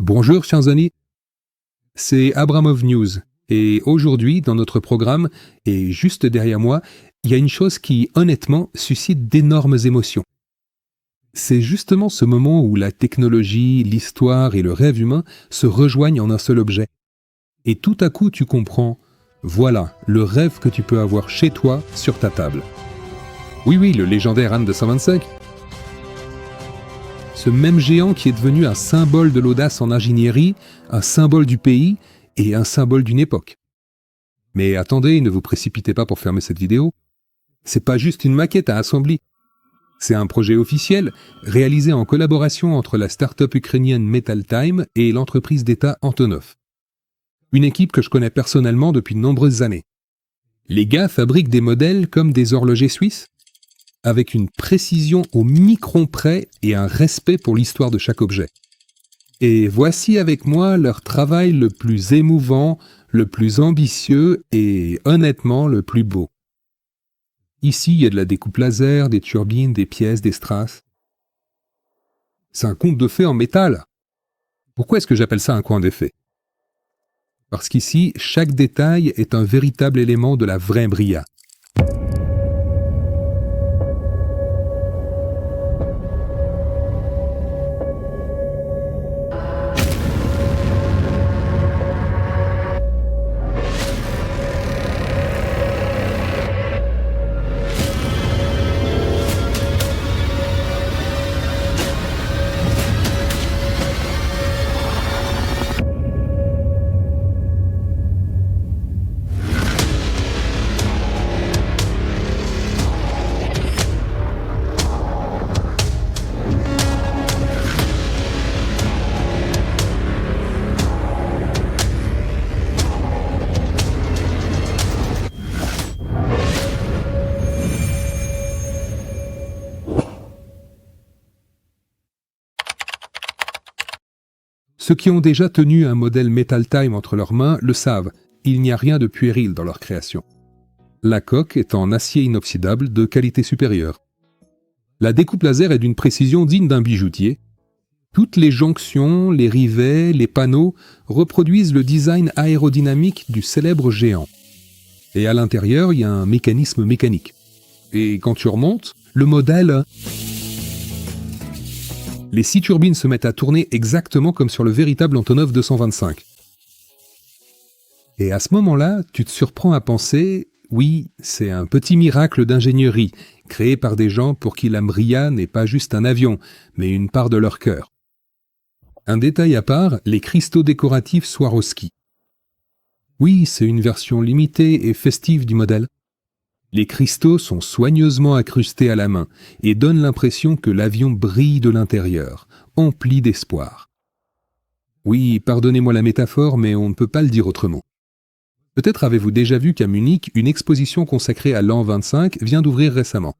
Bonjour chers amis, c'est Abramov News et aujourd'hui dans notre programme et juste derrière moi, il y a une chose qui honnêtement suscite d'énormes émotions. C'est justement ce moment où la technologie, l'histoire et le rêve humain se rejoignent en un seul objet. Et tout à coup tu comprends, voilà le rêve que tu peux avoir chez toi sur ta table. Oui, le légendaire Han 225. Ce même géant qui est devenu un symbole de l'audace en ingénierie, un symbole du pays et un symbole d'une époque. Mais attendez, ne vous précipitez pas pour fermer cette vidéo. C'est pas juste une maquette à assembler. C'est un projet officiel réalisé en collaboration entre la start-up ukrainienne MetalTime et l'entreprise d'État Antonov. Une équipe que je connais personnellement depuis de nombreuses années. Les gars fabriquent des modèles comme des horlogers suisses, avec une précision au micron près et un respect pour l'histoire de chaque objet. Et voici avec moi leur travail le plus émouvant, le plus ambitieux et honnêtement le plus beau. Ici, il y a de la découpe laser, des turbines, des pièces, des strass. C'est un conte de fées en métal. Pourquoi est-ce que j'appelle ça un conte de fées ? Parce qu'ici, chaque détail est un véritable élément de la vraie bria. Ceux qui ont déjà tenu un modèle MetalTime entre leurs mains le savent, il n'y a rien de puéril dans leur création. La coque est en acier inoxydable de qualité supérieure. La découpe laser est d'une précision digne d'un bijoutier. Toutes les jonctions, les rivets, les panneaux reproduisent le design aérodynamique du célèbre géant. Et à l'intérieur, il y a un mécanisme mécanique. Et quand tu remontes, le modèle... Les 6 turbines se mettent à tourner exactement comme sur le véritable Antonov 225. Et à ce moment-là, tu te surprends à penser, oui, c'est un petit miracle d'ingénierie, créé par des gens pour qui la Mria n'est pas juste un avion, mais une part de leur cœur. Un détail à part, les cristaux décoratifs Swarovski. Oui, c'est une version limitée et festive du modèle. Les cristaux sont soigneusement incrustés à la main et donnent l'impression que l'avion brille de l'intérieur, empli d'espoir. Oui, pardonnez-moi la métaphore, mais on ne peut pas le dire autrement. Peut-être avez-vous déjà vu qu'à Munich, une exposition consacrée à l'an 25 vient d'ouvrir récemment.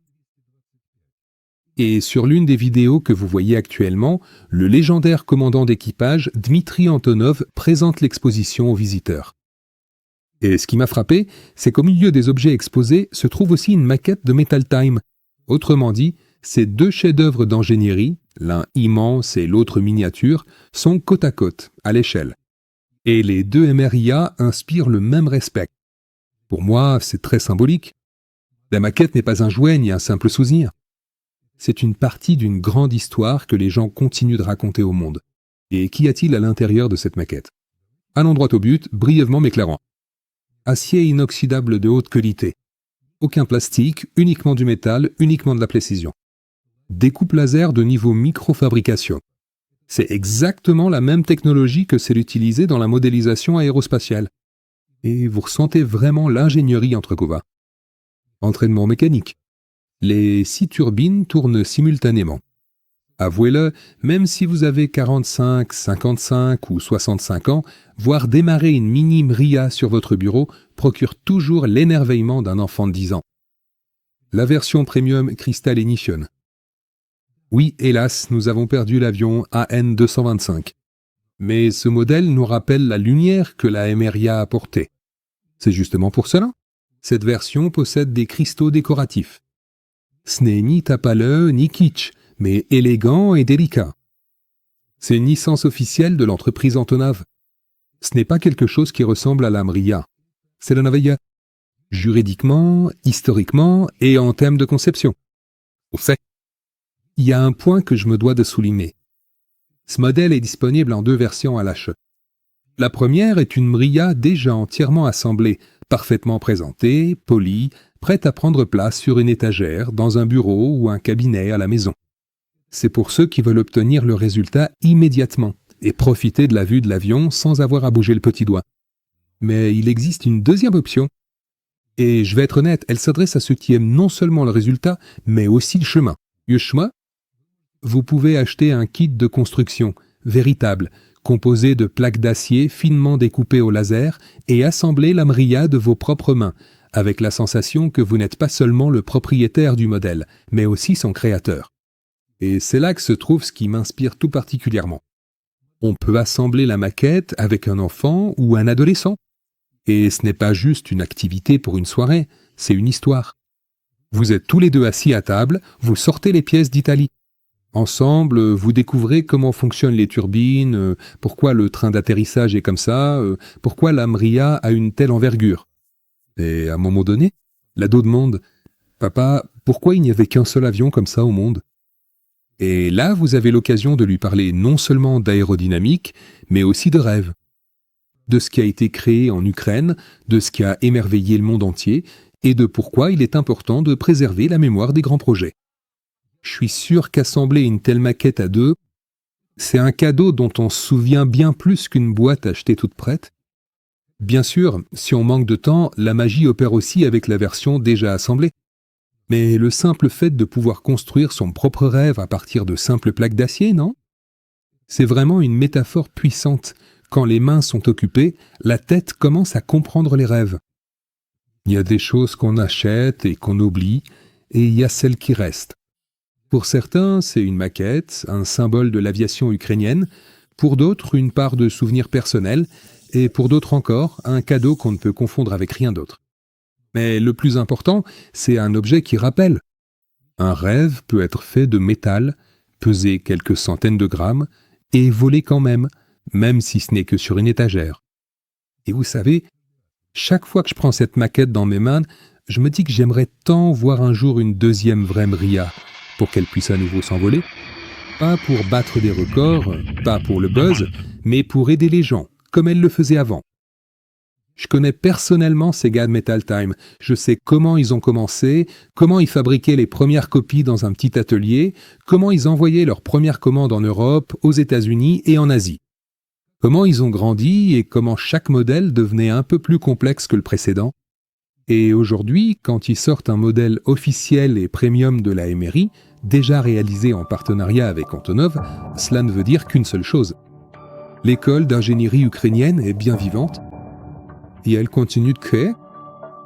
Et sur l'une des vidéos que vous voyez actuellement, le légendaire commandant d'équipage Dmitri Antonov présente l'exposition aux visiteurs. Et ce qui m'a frappé, c'est qu'au milieu des objets exposés se trouve aussi une maquette de MetalTime. Autrement dit, ces deux chefs-d'œuvre d'ingénierie, l'un immense et l'autre miniature, sont côte à côte, à l'échelle. Et les deux MRIA inspirent le même respect. Pour moi, c'est très symbolique. La maquette n'est pas un jouet ni un simple souvenir. C'est une partie d'une grande histoire que les gens continuent de raconter au monde. Et qu'y a-t-il à l'intérieur de cette maquette ? Allons droit au but, brièvement m'éclairant. Acier inoxydable de haute qualité. Aucun plastique, uniquement du métal, uniquement de la précision. Découpe laser de niveau microfabrication. C'est exactement la même technologie que celle utilisée dans la modélisation aérospatiale. Et vous ressentez vraiment l'ingénierie entrecouva. Entraînement mécanique. Les 6 turbines tournent simultanément. Avouez-le, même si vous avez 45, 55 ou 65 ans, voir démarrer une mini Mria sur votre bureau procure toujours l'émerveillement d'un enfant de 10 ans. La version premium Crystal Ignition. Oui, hélas, nous avons perdu l'avion AN 225. Mais ce modèle nous rappelle la lumière que la MRIA a apportée. C'est justement pour cela. Cette version possède des cristaux décoratifs. Ce n'est ni tape à l'œil ni kitsch, mais élégant et délicat. C'est une licence officielle de l'entreprise Antonov. Ce n'est pas quelque chose qui ressemble à la Mriya. C'est la Novaya. Juridiquement, historiquement et en termes de conception. Au fait, il y a un point que je me dois de souligner. Ce modèle est disponible en 2 versions à l'achat. La première est une Mriya déjà entièrement assemblée, parfaitement présentée, polie, prête à prendre place sur une étagère, dans un bureau ou un cabinet à la maison. C'est pour ceux qui veulent obtenir le résultat immédiatement et profiter de la vue de l'avion sans avoir à bouger le petit doigt. Mais il existe une deuxième option. Et je vais être honnête, elle s'adresse à ceux qui aiment non seulement le résultat, mais aussi le chemin. Le chemin, vous pouvez acheter un kit de construction, véritable, composé de plaques d'acier finement découpées au laser et assembler la Mriya de vos propres mains, avec la sensation que vous n'êtes pas seulement le propriétaire du modèle, mais aussi son créateur. Et c'est là que se trouve ce qui m'inspire tout particulièrement. On peut assembler la maquette avec un enfant ou un adolescent. Et ce n'est pas juste une activité pour une soirée, c'est une histoire. Vous êtes tous les deux assis à table, vous sortez les pièces d'Italie. Ensemble, vous découvrez comment fonctionnent les turbines, pourquoi le train d'atterrissage est comme ça, pourquoi la Mriya a une telle envergure. Et à un moment donné, l'ado demande « Papa, pourquoi il n'y avait qu'un seul avion comme ça au monde ?» Et là, vous avez l'occasion de lui parler non seulement d'aérodynamique, mais aussi de rêve. De ce qui a été créé en Ukraine, de ce qui a émerveillé le monde entier, et de pourquoi il est important de préserver la mémoire des grands projets. Je suis sûr qu'assembler une telle maquette à 2, c'est un cadeau dont on se souvient bien plus qu'une boîte achetée toute prête. Bien sûr, si on manque de temps, la magie opère aussi avec la version déjà assemblée. Mais le simple fait de pouvoir construire son propre rêve à partir de simples plaques d'acier, non ? C'est vraiment une métaphore puissante. Quand les mains sont occupées, la tête commence à comprendre les rêves. Il y a des choses qu'on achète et qu'on oublie, et il y a celles qui restent. Pour certains, c'est une maquette, un symbole de l'aviation ukrainienne, pour d'autres, une part de souvenirs personnels, et pour d'autres encore, un cadeau qu'on ne peut confondre avec rien d'autre. Mais le plus important, c'est un objet qui rappelle. Un rêve peut être fait de métal, peser quelques centaines de grammes, et voler quand même si ce n'est que sur une étagère. Et vous savez, chaque fois que je prends cette maquette dans mes mains, je me dis que j'aimerais tant voir un jour une deuxième vraie Mriya, pour qu'elle puisse à nouveau s'envoler. Pas pour battre des records, pas pour le buzz, mais pour aider les gens, comme elle le faisait avant. Je connais personnellement ces gars de Metal Time. Je sais comment ils ont commencé, comment ils fabriquaient les premières copies dans un petit atelier, comment ils envoyaient leurs premières commandes en Europe, aux États-Unis et en Asie. Comment ils ont grandi et comment chaque modèle devenait un peu plus complexe que le précédent. Et aujourd'hui, quand ils sortent un modèle officiel et premium de la MRI, déjà réalisé en partenariat avec Antonov, cela ne veut dire qu'une seule chose. L'école d'ingénierie ukrainienne est bien vivante et elle continue de créer.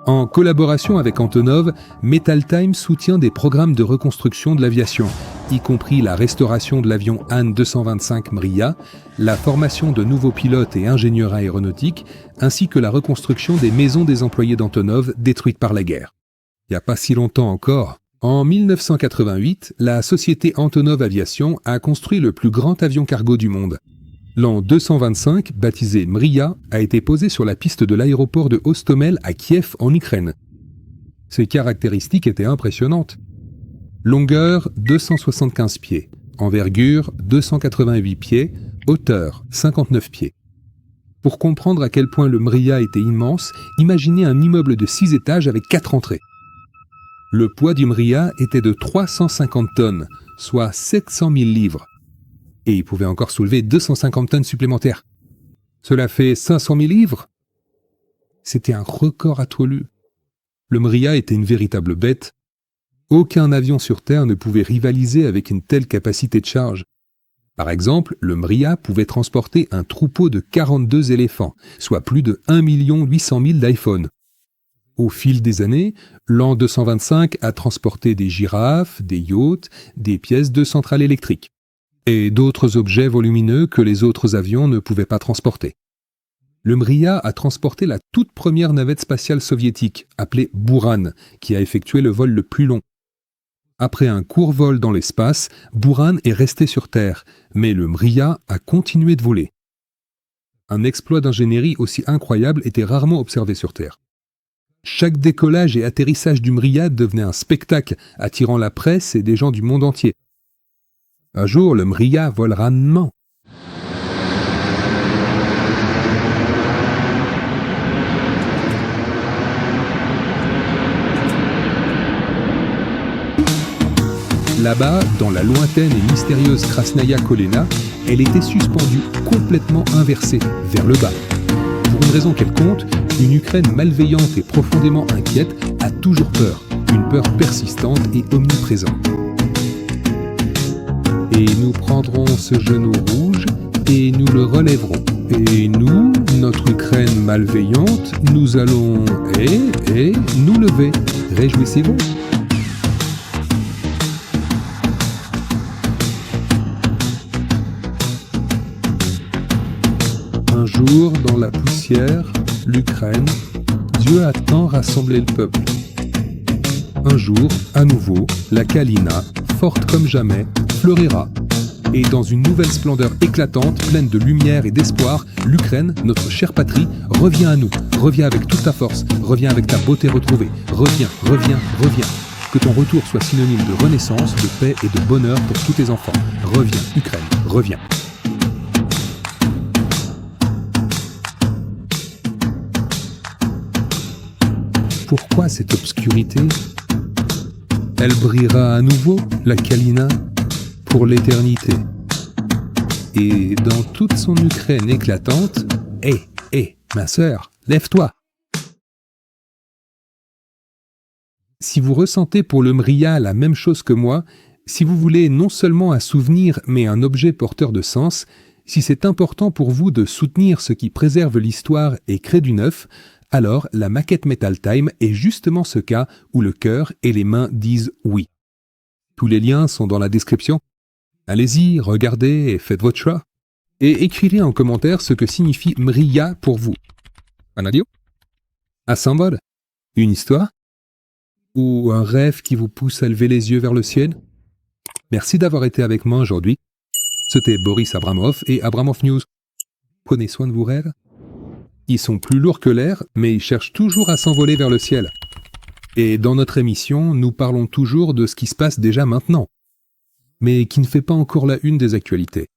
En collaboration avec Antonov, Metal Time soutient des programmes de reconstruction de l'aviation, y compris la restauration de l'avion An-225 Mriya, la formation de nouveaux pilotes et ingénieurs aéronautiques, ainsi que la reconstruction des maisons des employés d'Antonov détruites par la guerre. Il n'y a pas si longtemps encore, en 1988, la société Antonov Aviation a construit le plus grand avion cargo du monde. L'An 225, baptisé Mriya, a été posé sur la piste de l'aéroport de Hostomel à Kiev en Ukraine. Ses caractéristiques étaient impressionnantes. Longueur 275 pieds, envergure 288 pieds, hauteur 59 pieds. Pour comprendre à quel point le Mriya était immense, imaginez un immeuble de 6 étages avec 4 entrées. Le poids du Mriya était de 350 tonnes, soit 700 000 livres. Et il pouvait encore soulever 250 tonnes supplémentaires. Cela fait 500 000 livres. C'était un record absolu. Le Mriya était une véritable bête. Aucun avion sur Terre ne pouvait rivaliser avec une telle capacité de charge. Par exemple, le Mriya pouvait transporter un troupeau de 42 éléphants, soit plus de 1 800 000 d'iPhone. Au fil des années, l'An 225 a transporté des girafes, des yachts, des pièces de centrales électriques et d'autres objets volumineux que les autres avions ne pouvaient pas transporter. Le Mriya a transporté la toute première navette spatiale soviétique, appelée Buran, qui a effectué le vol le plus long. Après un court vol dans l'espace, Buran est resté sur Terre, mais le Mriya a continué de voler. Un exploit d'ingénierie aussi incroyable était rarement observé sur Terre. Chaque décollage et atterrissage du Mriya devenait un spectacle, attirant la presse et des gens du monde entier. Un jour, le Mriya volera non. Là-bas, dans la lointaine et mystérieuse Krasnaya Kolena, elle était suspendue complètement inversée, vers le bas. Pour une raison quelconque, une Ukraine malveillante et profondément inquiète a toujours peur, une peur persistante et omniprésente. Et nous prendrons ce genou rouge et nous le relèverons. Et nous, notre Ukraine malveillante, nous allons nous lever. Réjouissez-vous. Un jour, dans la poussière, l'Ukraine, Dieu a tant rassemblé le peuple. Un jour, à nouveau, la Kalina, forte comme jamais, fleurira. Et dans une nouvelle splendeur éclatante, pleine de lumière et d'espoir, l'Ukraine, notre chère patrie, revient à nous. Reviens avec toute ta force, reviens avec ta beauté retrouvée. Reviens, reviens, reviens. Que ton retour soit synonyme de renaissance, de paix et de bonheur pour tous tes enfants. Reviens, Ukraine, reviens. Pourquoi cette obscurité? Elle brillera à nouveau, la Kalina, pour l'éternité. Et dans toute son Ukraine éclatante, ma sœur, lève-toi! Si vous ressentez pour le Mriya la même chose que moi, si vous voulez non seulement un souvenir mais un objet porteur de sens, si c'est important pour vous de soutenir ce qui préserve l'histoire et crée du neuf, alors la maquette Metal Time est justement ce cas où le cœur et les mains disent oui. Tous les liens sont dans la description. Allez-y, regardez et faites votre choix. Et écrivez en commentaire ce que signifie Mriya pour vous. Un adieu? Un symbole? Une histoire? Ou un rêve qui vous pousse à lever les yeux vers le ciel? Merci d'avoir été avec moi aujourd'hui. C'était Boris Abramov et Abramov News. Prenez soin de vos rêves. Ils sont plus lourds que l'air, mais ils cherchent toujours à s'envoler vers le ciel. Et dans notre émission, nous parlons toujours de ce qui se passe déjà maintenant, mais qui ne fait pas encore la une des actualités.